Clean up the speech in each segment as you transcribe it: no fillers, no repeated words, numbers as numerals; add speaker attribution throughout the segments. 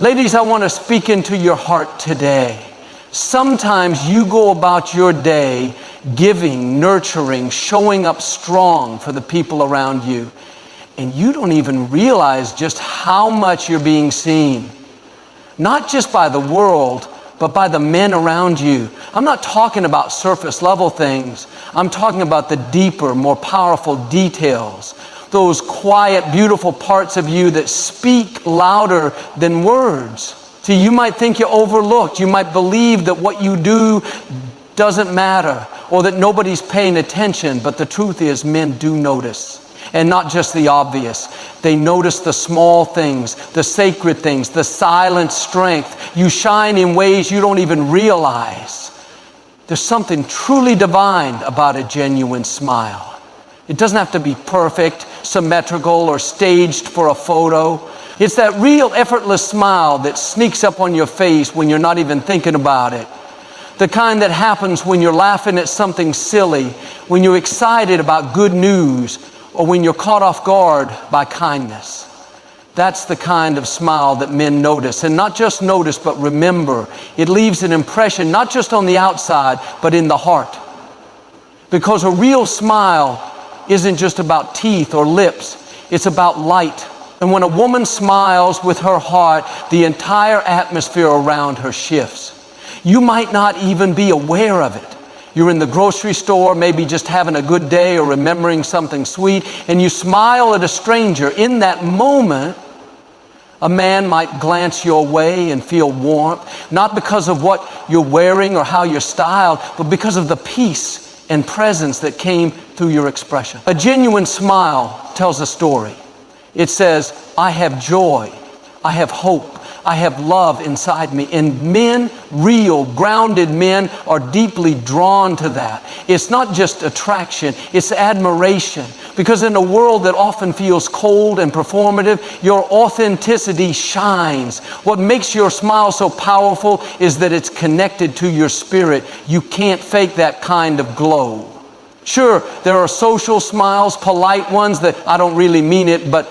Speaker 1: Ladies, I want to speak into your heart today. Sometimes you go about your day giving, nurturing, showing up strong for the people around you, and you don't even realize just how much you're being seen. Not just by the world, but by the men around you. I'm not talking about surface level things. I'm talking about the deeper, more powerful details. Those quiet, beautiful parts of you that speak louder than words. See, you might think you're overlooked. You might believe that what you do doesn't matter or that nobody's paying attention. But the truth is, men do notice. And not just the obvious. They notice the small things, the sacred things, the silent strength. You shine in ways you don't even realize. There's something truly divine about a genuine smile. It doesn't have to be perfect, symmetrical, or staged for a photo. It's that real effortless smile that sneaks up on your face when you're not even thinking about it. The kind that happens when you're laughing at something silly, when you're excited about good news, or when you're caught off guard by kindness. That's the kind of smile that men notice. And not just notice, but remember. It leaves an impression not just on the outside, but in the heart. Because a real smile isn't just about teeth or lips. It's about light. And when a woman smiles with her heart, the entire atmosphere around her shifts. You might not even be aware of it. You're in the grocery store, maybe just having a good day or remembering something sweet, and you smile at a stranger. In that moment, a man might glance your way and feel warmth, not because of what you're wearing or how you're styled, but because of the peace and presence that came through your expression. A genuine smile tells a story. It says, I have joy, I have hope, I have love inside me. And men, real, grounded men, are deeply drawn to that. It's not just attraction, it's admiration. Because in a world that often feels cold and performative, your authenticity shines. What makes your smile so powerful is that it's connected to your spirit. You can't fake that kind of glow. Sure, there are social smiles, polite ones that I don't really mean it, but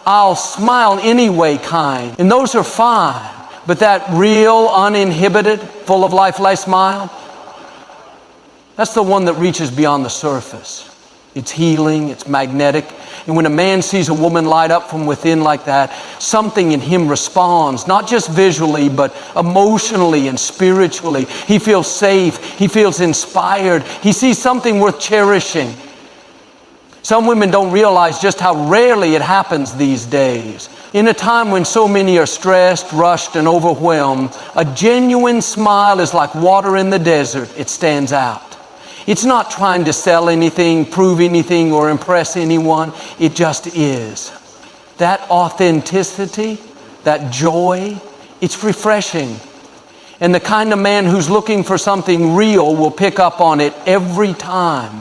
Speaker 1: I'll smile anyway kind. And those are fine. But that real, uninhibited, full of life smile, that's the one that reaches beyond the surface. It's healing, it's magnetic. And when a man sees a woman light up from within like that, something in him responds, not just visually, but emotionally and spiritually. He feels safe, he feels inspired, he sees something worth cherishing. Some women don't realize just how rarely it happens these days. In a time when so many are stressed, rushed, and overwhelmed, a genuine smile is like water in the desert. It stands out. It's not trying to sell anything, prove anything, or impress anyone. It just is. That authenticity, that joy, it's refreshing. And the kind of man who's looking for something real will pick up on it every time.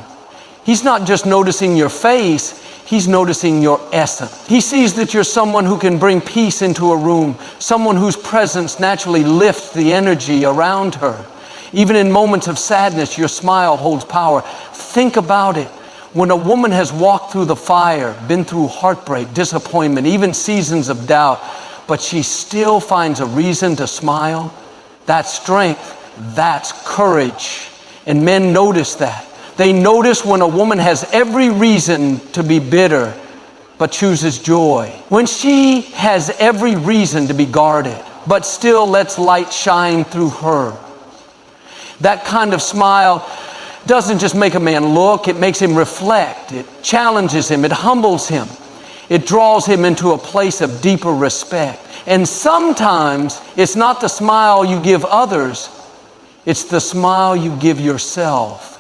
Speaker 1: He's not just noticing your face, he's noticing your essence. He sees that you're someone who can bring peace into a room, someone whose presence naturally lifts the energy around her. Even in moments of sadness, your smile holds power. Think about it. When a woman has walked through the fire, been through heartbreak, disappointment, even seasons of doubt, but she still finds a reason to smile, that's strength, that's courage. And men notice that. They notice when a woman has every reason to be bitter, but chooses joy. When she has every reason to be guarded, but still lets light shine through her. That kind of smile doesn't just make a man look, it makes him reflect. It challenges him, it humbles him. It draws him into a place of deeper respect. And sometimes it's not the smile you give others, it's the smile you give yourself.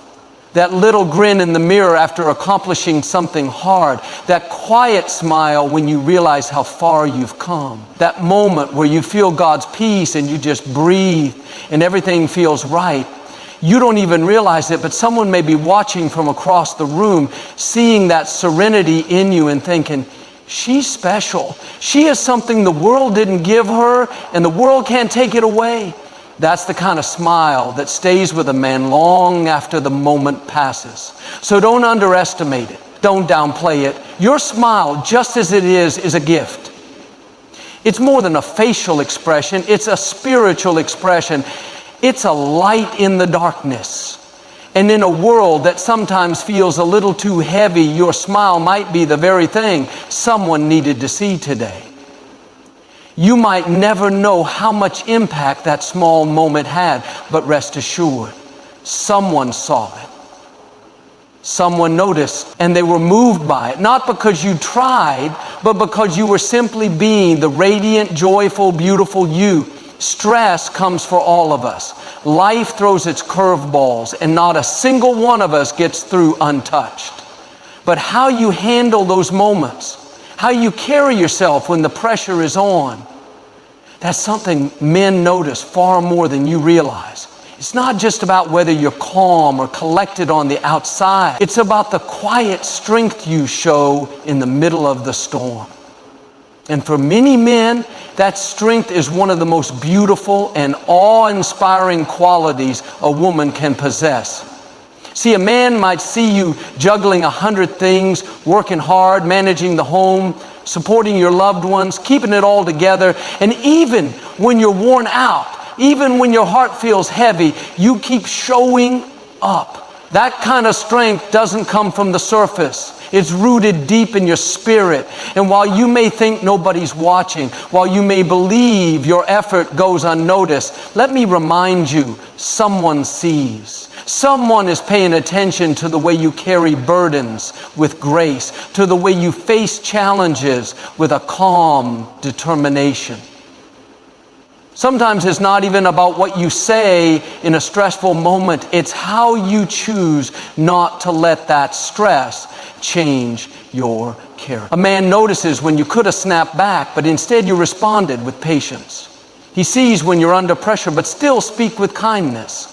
Speaker 1: That little grin in the mirror after accomplishing something hard. That quiet smile when you realize how far you've come. That moment where you feel God's peace and you just breathe and everything feels right. You don't even realize it, but someone may be watching from across the room, seeing that serenity in you and thinking, she's special. She has something the world didn't give her and the world can't take it away. That's the kind of smile that stays with a man long after the moment passes. So don't underestimate it. Don't downplay it. Your smile, just as it is a gift. It's more than a facial expression, it's a spiritual expression. It's a light in the darkness. And in a world that sometimes feels a little too heavy, your smile might be the very thing someone needed to see today. You might never know how much impact that small moment had, but rest assured, someone saw it. Someone noticed, and they were moved by it. Not because you tried, but because you were simply being the radiant, joyful, beautiful you. Stress comes for all of us. Life throws its curveballs, and not a single one of us gets through untouched. But how you handle those moments, how you carry yourself when the pressure is on, that's something men notice far more than you realize. It's not just about whether you're calm or collected on the outside. It's about the quiet strength you show in the middle of the storm. And for many men, that strength is one of the most beautiful and awe-inspiring qualities a woman can possess. See, a man might see you juggling 100 things, working hard, managing the home, supporting your loved ones, keeping it all together, and even when you're worn out, even when your heart feels heavy, you keep showing up. That kind of strength doesn't come from the surface. It's rooted deep in your spirit. And while you may think nobody's watching, while you may believe your effort goes unnoticed, let me remind you, someone sees. Someone is paying attention to the way you carry burdens with grace, to the way you face challenges with a calm determination. Sometimes it's not even about what you say in a stressful moment. It's how you choose not to let that stress change your character. A man notices when you could have snapped back, but instead you responded with patience. He sees when you're under pressure, but still speak with kindness.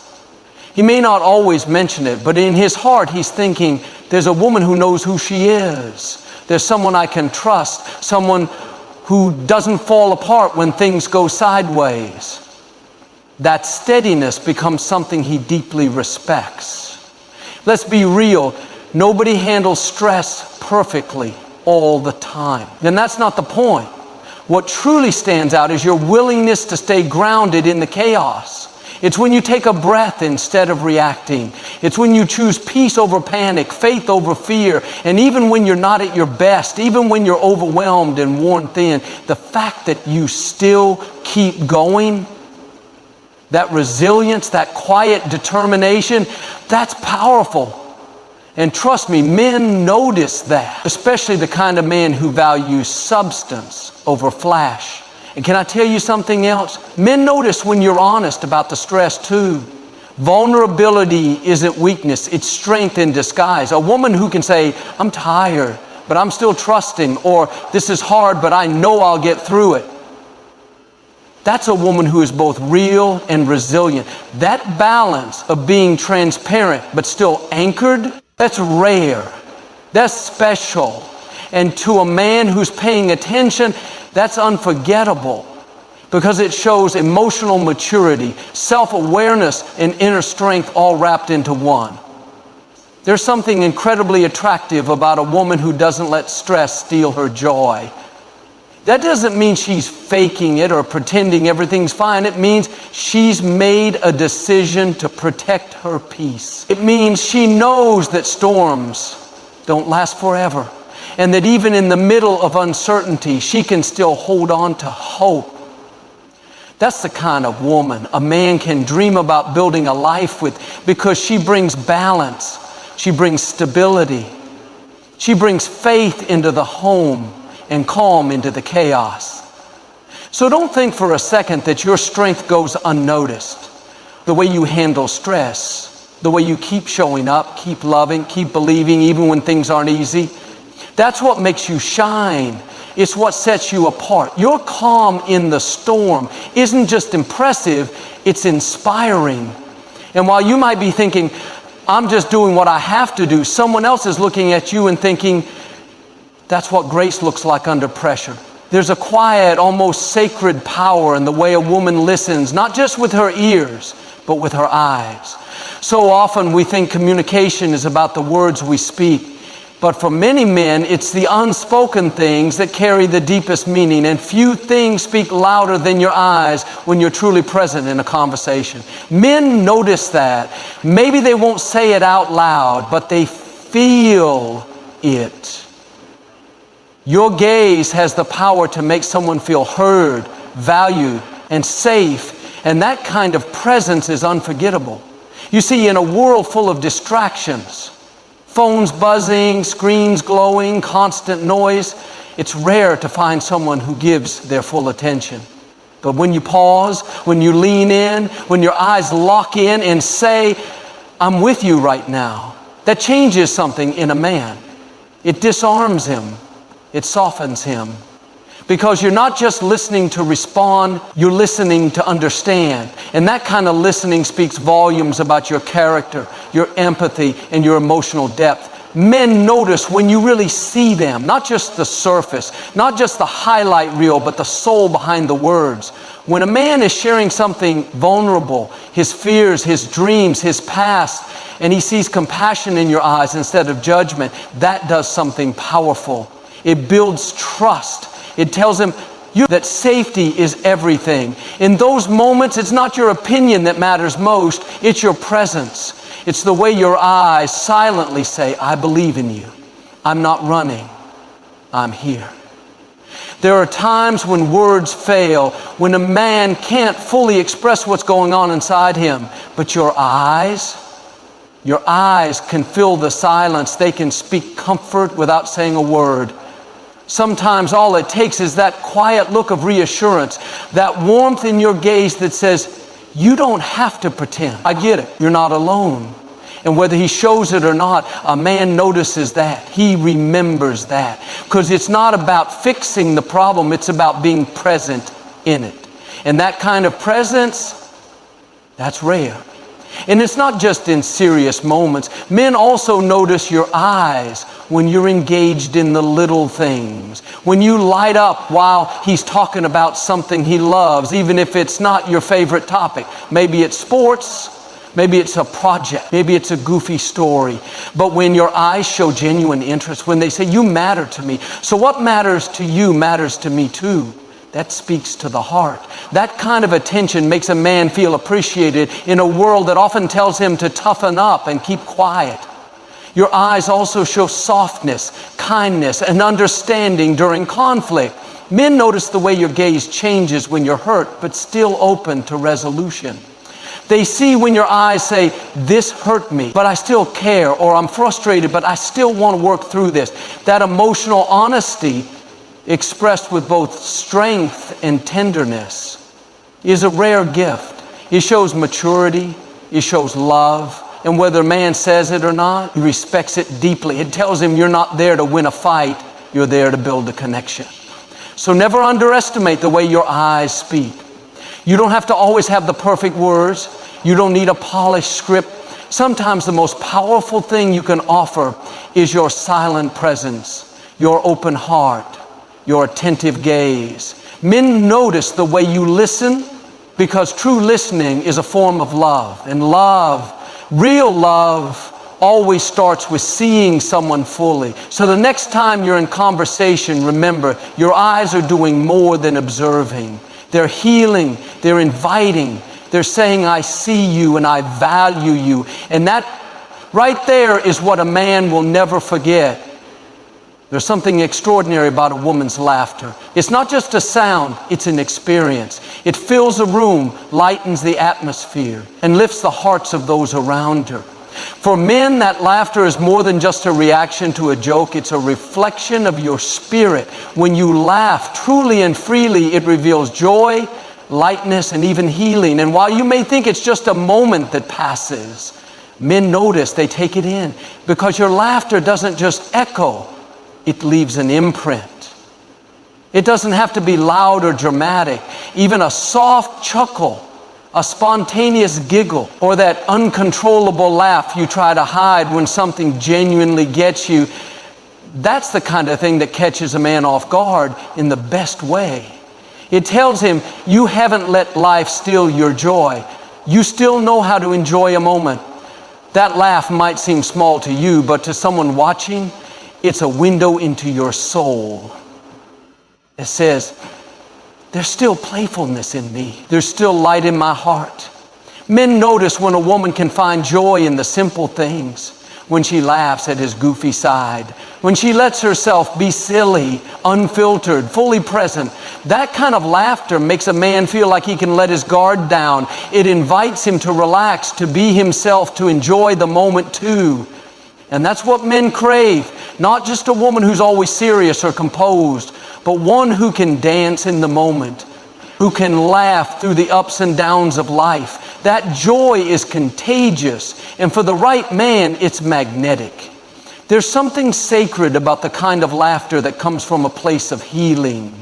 Speaker 1: He may not always mention it, but in his heart he's thinking, there's a woman who knows who she is. There's someone I can trust, someone who doesn't fall apart when things go sideways. That steadiness becomes something he deeply respects. Let's be real, nobody handles stress perfectly all the time. And that's not the point. What truly stands out is your willingness to stay grounded in the chaos. It's when you take a breath instead of reacting. It's when you choose peace over panic, faith over fear, and even when you're not at your best, even when you're overwhelmed and worn thin, the fact that you still keep going, that resilience, that quiet determination, that's powerful. And trust me, men notice that, especially the kind of man who values substance over flash. And can I tell you something else? Men notice when you're honest about the stress too. Vulnerability isn't weakness, it's strength in disguise. A woman who can say, I'm tired, but I'm still trusting, or this is hard, but I know I'll get through it. That's a woman who is both real and resilient. That balance of being transparent but still anchored, that's rare. That's special. And to a man who's paying attention, that's unforgettable because it shows emotional maturity, self-awareness, and inner strength all wrapped into one. There's something incredibly attractive about a woman who doesn't let stress steal her joy. That doesn't mean she's faking it or pretending everything's fine. It means she's made a decision to protect her peace. It means she knows that storms don't last forever, and that even in the middle of uncertainty, she can still hold on to hope. That's the kind of woman a man can dream about building a life with, because she brings balance, she brings stability, she brings faith into the home and calm into the chaos. So don't think for a second that your strength goes unnoticed. The way you handle stress, the way you keep showing up, keep loving, keep believing even when things aren't easy, that's what makes you shine. It's what sets you apart. Your calm in the storm isn't just impressive, it's inspiring. And while you might be thinking, I'm just doing what I have to do, someone else is looking at you and thinking, that's what grace looks like under pressure. There's a quiet, almost sacred power in the way a woman listens, not just with her ears, but with her eyes. So often we think communication is about the words we speak. But for many men, it's the unspoken things that carry the deepest meaning, and few things speak louder than your eyes when you're truly present in a conversation. Men notice that. Maybe they won't say it out loud, but they feel it. Your gaze has the power to make someone feel heard, valued, and safe, and that kind of presence is unforgettable. You see, in a world full of distractions, phones buzzing, screens glowing, constant noise, it's rare to find someone who gives their full attention. But when you pause, when you lean in, when your eyes lock in and say, "I'm with you right now," that changes something in a man. It disarms him. It softens him. Because you're not just listening to respond, you're listening to understand. And that kind of listening speaks volumes about your character, your empathy, and your emotional depth. Men notice when you really see them, not just the surface, not just the highlight reel, but the soul behind the words. When a man is sharing something vulnerable, his fears, his dreams, his past, and he sees compassion in your eyes instead of judgment, that does something powerful. It builds trust. It tells him that safety is everything. In those moments, it's not your opinion that matters most, it's your presence. It's the way your eyes silently say, "I believe in you. I'm not running. I'm here." There are times when words fail, when a man can't fully express what's going on inside him, but your eyes can fill the silence. They can speak comfort without saying a word. Sometimes all it takes is that quiet look of reassurance, that warmth in your gaze that says, "You don't have to pretend. I get it. You're not alone." And whether he shows it or not, a man notices that. He remembers that. Because it's not about fixing the problem, it's about being present in it. And that kind of presence, that's rare. And it's not just in serious moments. Men also notice your eyes when you're engaged in the little things. When you light up while he's talking about something he loves, even if it's not your favorite topic. Maybe it's sports, maybe it's a project, maybe it's a goofy story. But when your eyes show genuine interest, when they say, "You matter to me, so what matters to you matters to me too," that speaks to the heart. That kind of attention makes a man feel appreciated in a world that often tells him to toughen up and keep quiet. Your eyes also show softness, kindness, and understanding during conflict. Men notice the way your gaze changes when you're hurt, but still open to resolution. They see when your eyes say, "This hurt me, but I still care," or "I'm frustrated, but I still want to work through this." That emotional honesty, expressed with both strength and tenderness, is a rare gift. It shows maturity, it shows love, and whether a man says it or not, he respects it deeply. It tells him you're not there to win a fight, you're there to build a connection. So never underestimate the way your eyes speak. You don't have to always have the perfect words. You don't need a polished script. Sometimes the most powerful thing you can offer is your silent presence, your open heart, your attentive gaze. Men notice the way you listen because true listening is a form of love. And love, real love, always starts with seeing someone fully. So the next time you're in conversation, remember, your eyes are doing more than observing. They're healing, they're inviting, they're saying, "I see you and I value you." And that right there is what a man will never forget. There's something extraordinary about a woman's laughter. It's not just a sound, it's an experience. It fills a room, lightens the atmosphere, and lifts the hearts of those around her. For men, that laughter is more than just a reaction to a joke. It's a reflection of your spirit. When you laugh truly and freely, it reveals joy, lightness, and even healing. And while you may think it's just a moment that passes, men notice, they take it in. Because your laughter doesn't just echo, it leaves an imprint. It doesn't have to be loud or dramatic. Even a soft chuckle, a spontaneous giggle, or that uncontrollable laugh you try to hide when something genuinely gets you, that's the kind of thing that catches a man off guard in the best way. It tells him you haven't let life steal your joy. You still know how to enjoy a moment. That laugh might seem small to you, but to someone watching, It's a window into your soul. It says, there's still playfulness in me. There's still light in my heart. Men notice when a woman can find joy in the simple things, when she laughs at his goofy side, when she lets herself be silly, unfiltered, fully present. That kind of laughter makes a man feel like he can let his guard down. It invites him to relax, to be himself, to enjoy the moment too. And that's what men crave. Not just a woman who's always serious or composed, but one who can dance in the moment, who can laugh through the ups and downs of life. That joy is contagious, and for the right man, it's magnetic. There's something sacred about the kind of laughter that comes from a place of healing.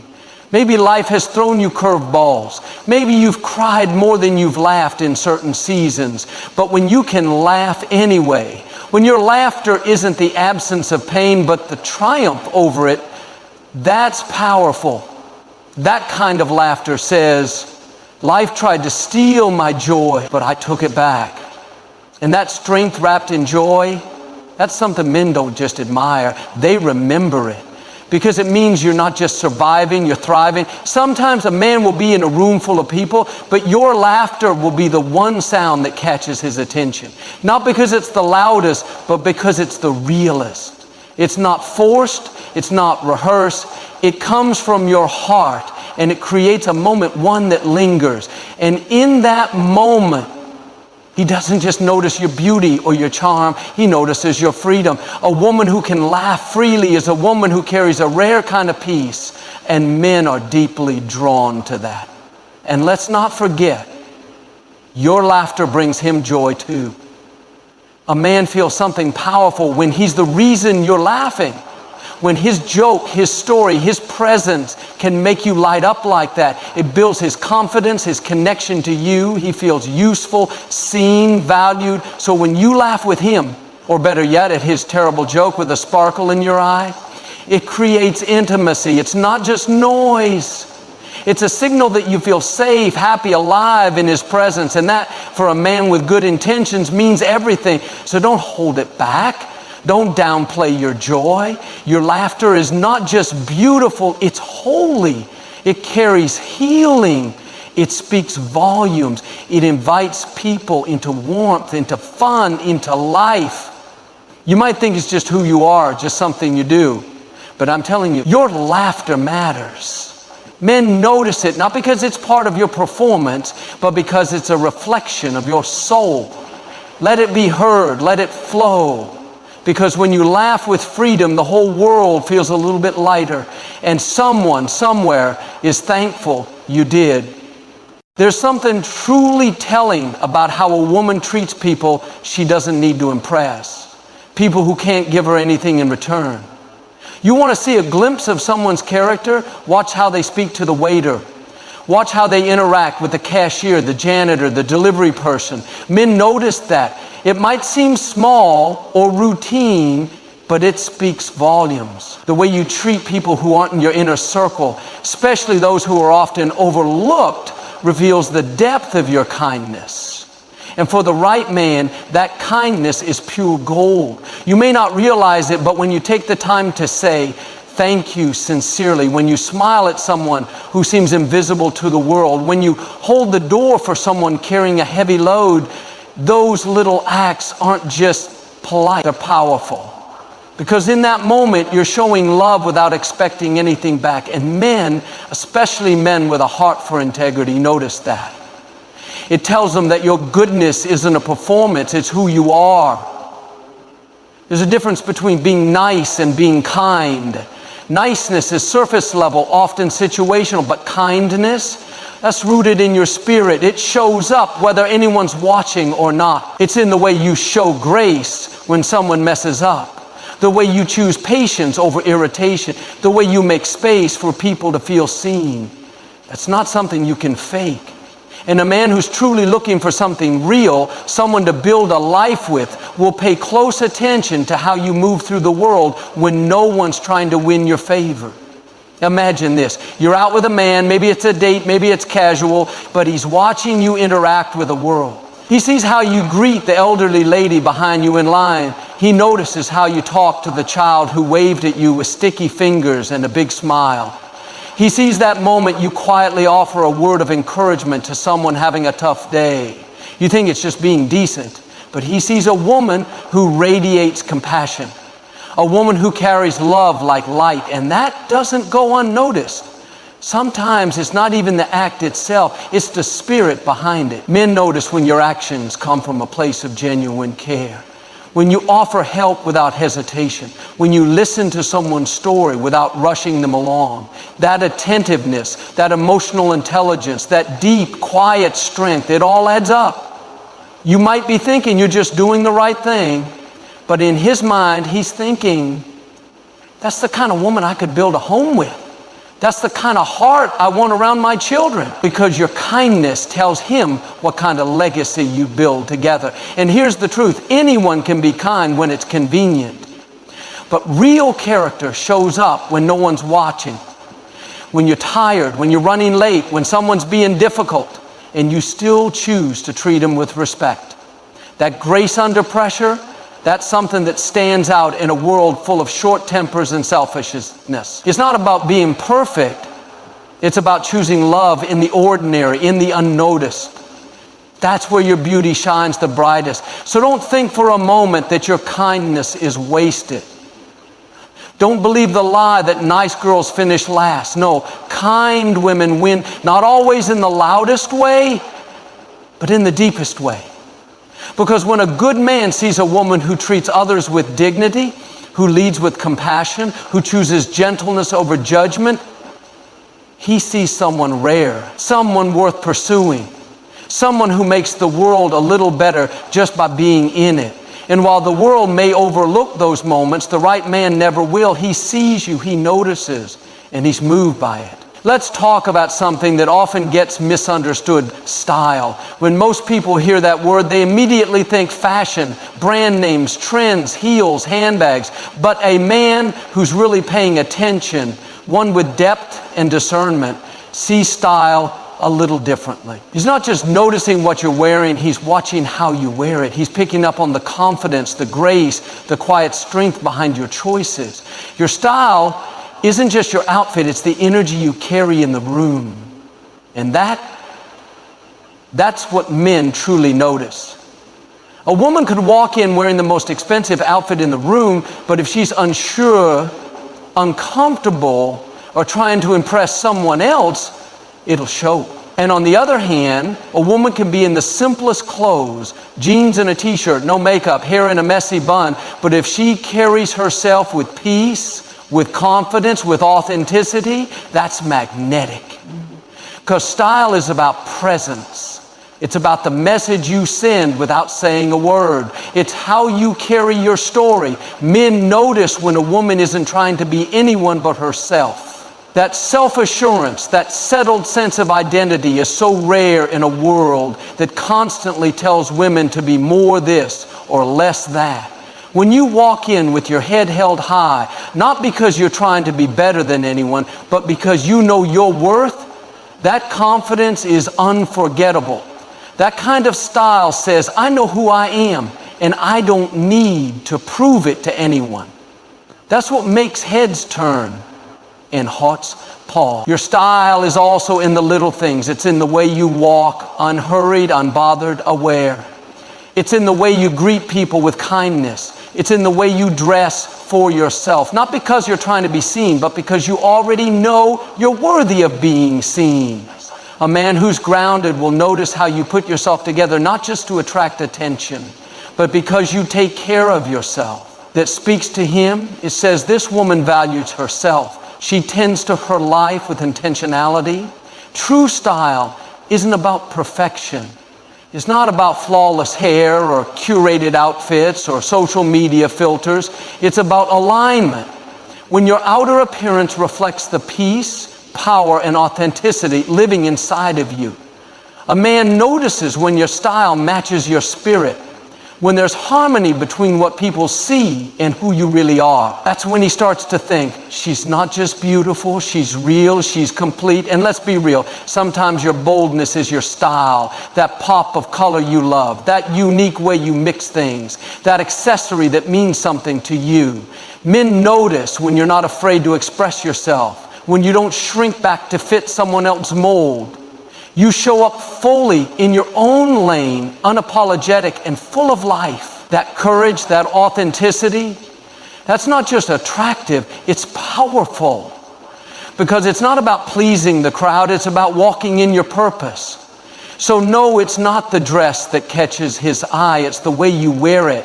Speaker 1: Maybe life has thrown you curveballs. Maybe you've cried more than you've laughed in certain seasons. But when you can laugh anyway, when your laughter isn't the absence of pain, but the triumph over it, that's powerful. That kind of laughter says, life tried to steal my joy, but I took it back. And that strength wrapped in joy, that's something men don't just admire, they remember it. Because it means you're not just surviving, you're thriving. Sometimes a man will be in a room full of people, but your laughter will be the one sound that catches his attention. Not because it's the loudest, but because it's the realest. It's not forced, it's not rehearsed. It comes from your heart, and it creates a moment, one that lingers. And in that moment, he doesn't just notice your beauty or your charm, he notices your freedom. A woman who can laugh freely is a woman who carries a rare kind of peace, and men are deeply drawn to that. And let's not forget, your laughter brings him joy too. A man feels something powerful when he's the reason you're laughing. When his joke, his story, his presence can make you light up like that. It builds his confidence, his connection to you. He feels useful, seen, valued. So when you laugh with him, or better yet, at his terrible joke with a sparkle in your eye, it creates intimacy. It's not just noise. It's a signal that you feel safe, happy, alive in his presence. And that, for a man with good intentions, means everything. So don't hold it back. Don't downplay your joy. Your laughter is not just beautiful, it's holy. It carries healing. It speaks volumes. It invites people into warmth, into fun, into life. You might think it's just who you are, just something you do. But I'm telling you, your laughter matters. Men notice it, not because it's part of your performance, but because it's a reflection of your soul. Let it be heard. Let it flow. Because when you laugh with freedom, the whole world feels a little bit lighter. And someone, somewhere, is thankful you did. There's something truly telling about how a woman treats people she doesn't need to impress. People who can't give her anything in return. You want to see a glimpse of someone's character? Watch how they speak to the waiter. Watch how they interact with the cashier, the janitor, the delivery person. Men notice that. It might seem small or routine, but it speaks volumes. The way you treat people who aren't in your inner circle, especially those who are often overlooked, reveals the depth of your kindness. And for the right man, that kindness is pure gold. You may not realize it, but when you take the time to say, thank you sincerely, when you smile at someone who seems invisible to the world, when you hold the door for someone carrying a heavy load, those little acts aren't just polite, they're powerful. Because in that moment, you're showing love without expecting anything back. And men, especially men with a heart for integrity, notice that. It tells them that your goodness isn't a performance, it's who you are. There's a difference between being nice and being kind. Niceness is surface level, often situational, but kindness, that's rooted in your spirit. It shows up whether anyone's watching or not. It's in the way you show grace when someone messes up. The way you choose patience over irritation. The way you make space for people to feel seen. That's not something you can fake. And a man who's truly looking for something real, someone to build a life with, will pay close attention to how you move through the world when no one's trying to win your favor. Imagine this. You're out with a man, maybe it's a date, maybe it's casual, but he's watching you interact with the world. He sees how you greet the elderly lady behind you in line. He notices how you talk to the child who waved at you with sticky fingers and a big smile. He sees that moment you quietly offer a word of encouragement to someone having a tough day. You think it's just being decent, but he sees a woman who radiates compassion, a woman who carries love like light, and that doesn't go unnoticed. Sometimes it's not even the act itself, it's the spirit behind it. Men notice when your actions come from a place of genuine care. When you offer help without hesitation, when you listen to someone's story without rushing them along, that attentiveness, that emotional intelligence, that deep, quiet strength, it all adds up. You might be thinking you're just doing the right thing, but in his mind, he's thinking, that's the kind of woman I could build a home with. That's the kind of heart I want around my children, because your kindness tells him what kind of legacy you build together. And here's the truth. Anyone can be kind when it's convenient. But real character shows up when no one's watching, when you're tired, when you're running late, when someone's being difficult, and you still choose to treat them with respect. That grace under pressure, that's something that stands out in a world full of short tempers and selfishness. It's not about being perfect. It's about choosing love in the ordinary, in the unnoticed. That's where your beauty shines the brightest. So don't think for a moment that your kindness is wasted. Don't believe the lie that nice girls finish last. No, kind women win, not always in the loudest way, but in the deepest way. Because when a good man sees a woman who treats others with dignity, who leads with compassion, who chooses gentleness over judgment, he sees someone rare, someone worth pursuing, someone who makes the world a little better just by being in it. And while the world may overlook those moments, the right man never will. He sees you, he notices, and he's moved by it. Let's talk about something that often gets misunderstood: style. When most people hear that word, they immediately think fashion, brand names, trends, heels, handbags. But a man who's really paying attention, one with depth and discernment, sees style a little differently. He's not just noticing what you're wearing, he's watching how you wear it. He's picking up on the confidence, the grace, the quiet strength behind your choices. Your style isn't just your outfit, it's the energy you carry in the room. And that's what men truly notice. A woman could walk in wearing the most expensive outfit in the room, but if she's unsure, uncomfortable, or trying to impress someone else, it'll show. And on the other hand, a woman can be in the simplest clothes, jeans and a t-shirt, no makeup, hair in a messy bun, but if she carries herself with peace, with confidence, with authenticity, that's magnetic. Because style is about presence. It's about the message you send without saying a word. It's how you carry your story. Men notice when a woman isn't trying to be anyone but herself. That self-assurance, that settled sense of identity is so rare in a world that constantly tells women to be more this or less that. When you walk in with your head held high, not because you're trying to be better than anyone, but because you know your worth, that confidence is unforgettable. That kind of style says, I know who I am, and I don't need to prove it to anyone. That's what makes heads turn and hearts pause. Your style is also in the little things. It's in the way you walk, unhurried, unbothered, aware. It's in the way you greet people with kindness. It's in the way you dress for yourself. Not because you're trying to be seen, but because you already know you're worthy of being seen. A man who's grounded will notice how you put yourself together, not just to attract attention, but because you take care of yourself. That speaks to him. It says this woman values herself. She tends to her life with intentionality. True style isn't about perfection. It's not about flawless hair or curated outfits or social media filters. It's about alignment. When your outer appearance reflects the peace, power, and authenticity living inside of you. A man notices when your style matches your spirit. when there's harmony between what people see and who you really are, that's when he starts to think, she's not just beautiful, she's real, she's complete. And let's be real, sometimes your boldness is your style, that pop of color you love, that unique way you mix things, that accessory that means something to you. Men notice when you're not afraid to express yourself, when you don't shrink back to fit someone else's mold. You show up fully in your own lane, unapologetic and full of life. That courage, that authenticity, that's not just attractive, it's powerful. Because it's not about pleasing the crowd, it's about walking in your purpose. So no, it's not the dress that catches his eye, it's the way you wear it.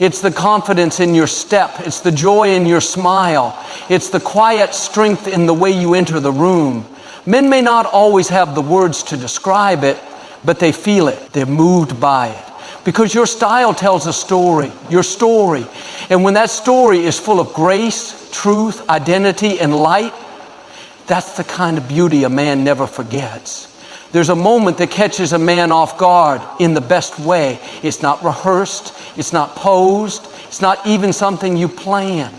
Speaker 1: It's the confidence in your step, it's the joy in your smile, it's the quiet strength in the way you enter the room. Men may not always have the words to describe it, but they feel it. They're moved by it. Because your style tells a story, your story. And when that story is full of grace, truth, identity, and light, that's the kind of beauty a man never forgets. There's a moment that catches a man off guard in the best way. It's not rehearsed, it's not posed, it's not even something you plan.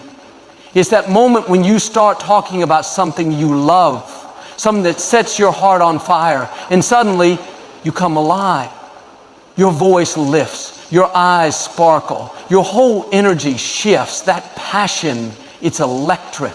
Speaker 1: It's that moment when you start talking about something you love, something that sets your heart on fire, and suddenly you come alive. Your voice lifts, your eyes sparkle, your whole energy shifts. That passion, it's electric.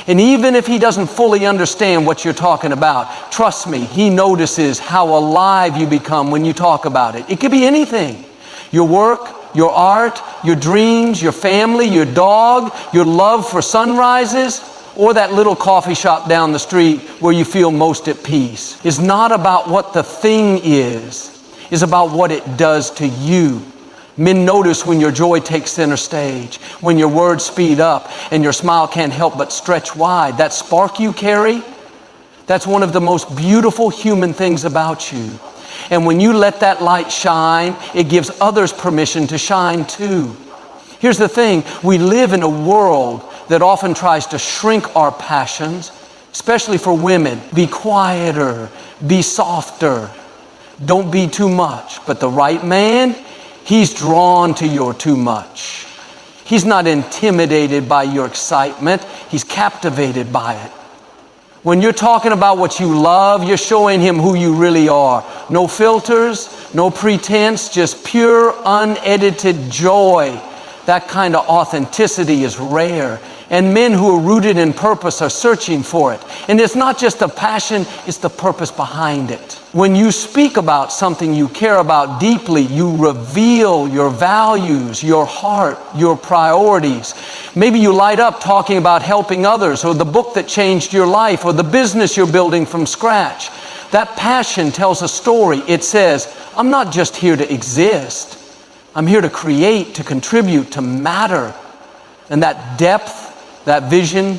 Speaker 1: And even if he doesn't fully understand what you're talking about, trust me, he notices how alive you become when you talk about it. It could be anything. Your work, your art, your dreams, your family, your dog, your love for sunrises, or that little coffee shop down the street where you feel most at peace. It's not about what the thing is. It's about what it does to you. Men notice when your joy takes center stage, when your words speed up and your smile can't help but stretch wide. That spark you carry, that's one of the most beautiful human things about you. And when you let that light shine, it gives others permission to shine too. Here's the thing, we live in a world that often tries to shrink our passions, especially for women. Be quieter, be softer, don't be too much. But the right man, he's drawn to your too much. He's not intimidated by your excitement, he's captivated by it. When you're talking about what you love, you're showing him who you really are. No filters, no pretense, just pure, unedited joy. That kind of authenticity is rare. And men who are rooted in purpose are searching for it. And it's not just the passion, it's the purpose behind it. When you speak about something you care about deeply, you reveal your values, your heart, your priorities. Maybe you light up talking about helping others, or the book that changed your life, or the business you're building from scratch. That passion tells a story. It says, I'm not just here to exist. I'm here to create, to contribute, to matter. And that depth, that vision,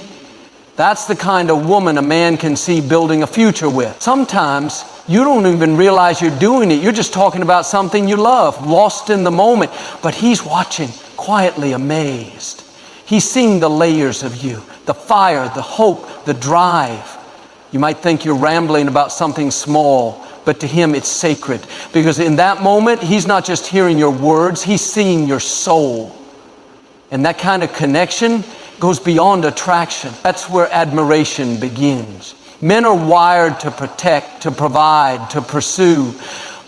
Speaker 1: that's the kind of woman a man can see building a future with. Sometimes you don't even realize you're doing it. You're just talking about something you love, lost in the moment. But he's watching, quietly amazed. He's seeing the layers of you, the fire, the hope, the drive. You might think you're rambling about something small, but to him it's sacred. Because in that moment, he's not just hearing your words, he's seeing your soul. And that kind of connection goes beyond attraction. That's where admiration begins. Men are wired to protect, to provide, to pursue.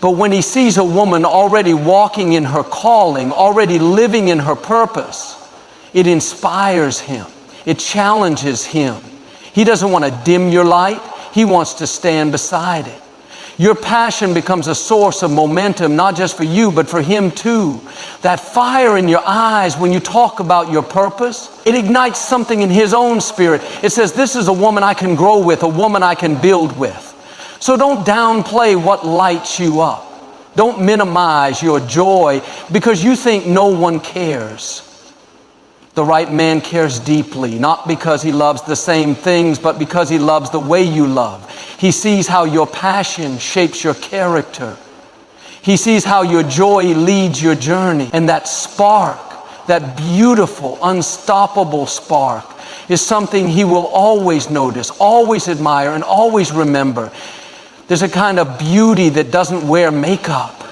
Speaker 1: But when he sees a woman already walking in her calling, already living in her purpose, it inspires him. It challenges him. He doesn't want to dim your light. He wants to stand beside it. Your passion becomes a source of momentum, not just for you, but for him too. That fire in your eyes when you talk about your purpose, it ignites something in his own spirit. It says, this is a woman I can grow with, a woman I can build with. So don't downplay what lights you up. Don't minimize your joy because you think no one cares. The right man cares deeply, not because he loves the same things, but because he loves the way you love. He sees how your passion shapes your character. He sees how your joy leads your journey. And that spark, that beautiful, unstoppable spark, is something he will always notice, always admire, and always remember. There's a kind of beauty that doesn't wear makeup.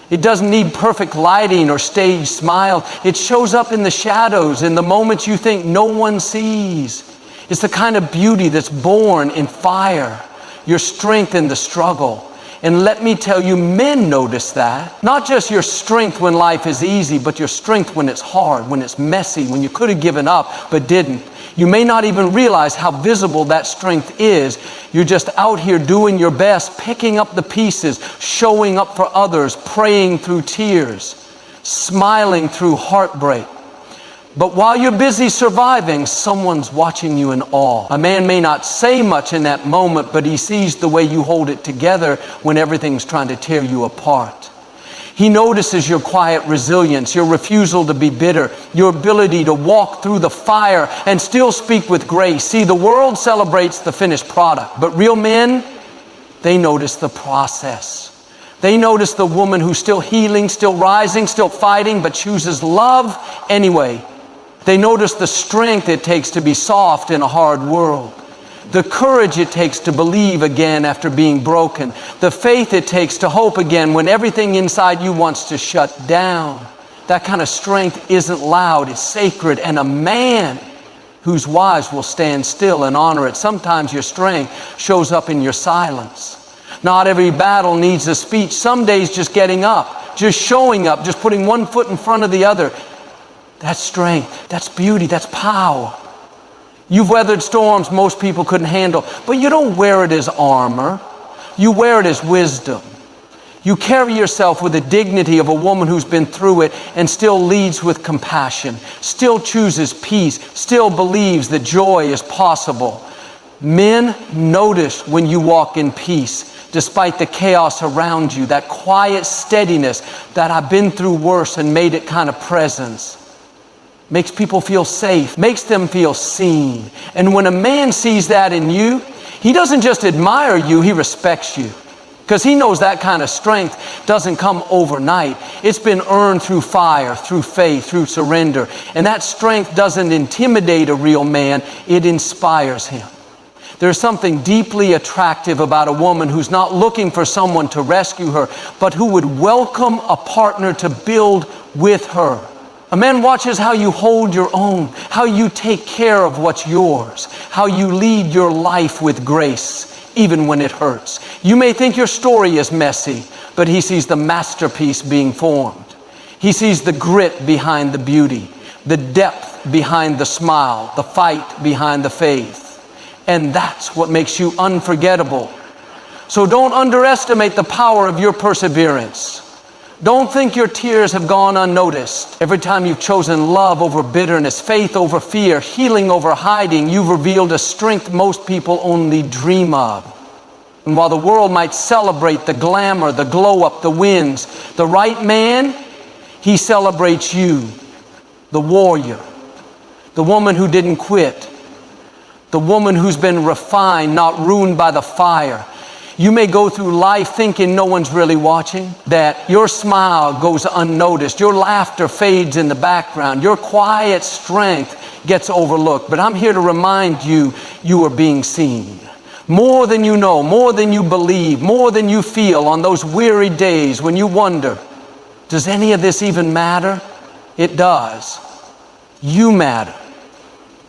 Speaker 1: It doesn't need perfect lighting or stage smiles. It shows up in the shadows, in the moments you think no one sees. It's the kind of beauty that's born in fire, your strength in the struggle. And let me tell you, men notice that. Not just your strength when life is easy, but your strength when it's hard, when it's messy, when you could have given up but didn't. You may not even realize how visible that strength is. You're just out here doing your best, picking up the pieces, showing up for others, praying through tears, smiling through heartbreak. But while you're busy surviving, someone's watching you in awe. A man may not say much in that moment, but he sees the way you hold it together when everything's trying to tear you apart. He notices your quiet resilience, your refusal to be bitter, your ability to walk through the fire and still speak with grace. See, the world celebrates the finished product, but real men, they notice the process. They notice the woman who's still healing, still rising, still fighting, but chooses love anyway. They notice the strength it takes to be soft in a hard world, the courage it takes to believe again after being broken, the faith it takes to hope again when everything inside you wants to shut down. That kind of strength isn't loud, it's sacred, and a man whose wives will stand still and honor it. Sometimes your strength shows up in your silence. Not every battle needs a speech. Some days just getting up, just showing up, just putting one foot in front of the other. That's strength, that's beauty, that's power. You've weathered storms most people couldn't handle, but you don't wear it as armor. You wear it as wisdom. You carry yourself with the dignity of a woman who's been through it and still leads with compassion, still chooses peace, still believes that joy is possible. Men notice when you walk in peace, despite the chaos around you, that quiet steadiness that I've been through worse and made it kind of presence. Makes people feel safe, makes them feel seen. And when a man sees that in you, he doesn't just admire you, he respects you. Because he knows that kind of strength doesn't come overnight. It's been earned through fire, through faith, through surrender. And that strength doesn't intimidate a real man, it inspires him. There's something deeply attractive about a woman who's not looking for someone to rescue her, but who would welcome a partner to build with her. A man watches how you hold your own, how you take care of what's yours, how you lead your life with grace, even when it hurts. You may think your story is messy, but he sees the masterpiece being formed. He sees the grit behind the beauty, the depth behind the smile, the fight behind the faith. And that's what makes you unforgettable. So don't underestimate the power of your perseverance. Don't think your tears have gone unnoticed. Every time you've chosen love over bitterness, faith over fear, healing over hiding, you've revealed a strength most people only dream of. And while the world might celebrate the glamour, the glow up, the wins, the right man, he celebrates you, the warrior, the woman who didn't quit, the woman who's been refined, not ruined by the fire. You may go through life thinking no one's really watching, that your smile goes unnoticed, your laughter fades in the background, your quiet strength gets overlooked. But I'm here to remind you, you are being seen. More than you know, more than you believe, more than you feel on those weary days when you wonder, does any of this even matter? It does. You matter.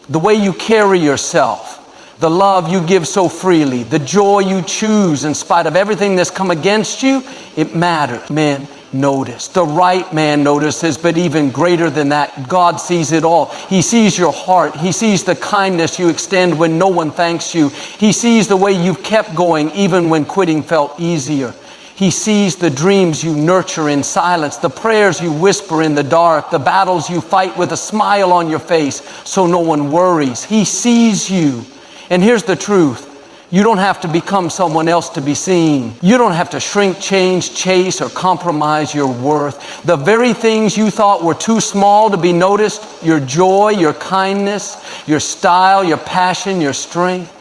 Speaker 1: The way you carry yourself, the love you give so freely, the joy you choose in spite of everything that's come against you, it matters. Men notice. The right man notices, but even greater than that, God sees it all. He sees your heart. He sees the kindness you extend when no one thanks you. He sees the way you've kept going even when quitting felt easier. He sees the dreams you nurture in silence, the prayers you whisper in the dark, the battles you fight with a smile on your face so no one worries. He sees you. And here's the truth. You don't have to become someone else to be seen. You don't have to shrink, change, chase, or compromise your worth. The very things you thought were too small to be noticed, your joy, your kindness, your style, your passion, your strength,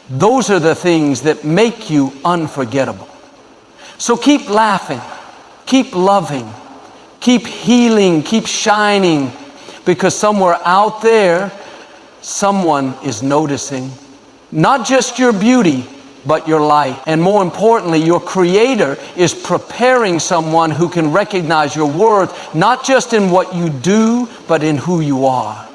Speaker 1: those are the things that make you unforgettable. So keep laughing, keep loving, keep healing, keep shining, because somewhere out there, someone is noticing not just your beauty, but your light. And more importantly, your Creator is preparing someone who can recognize your worth, not just in what you do, but in who you are.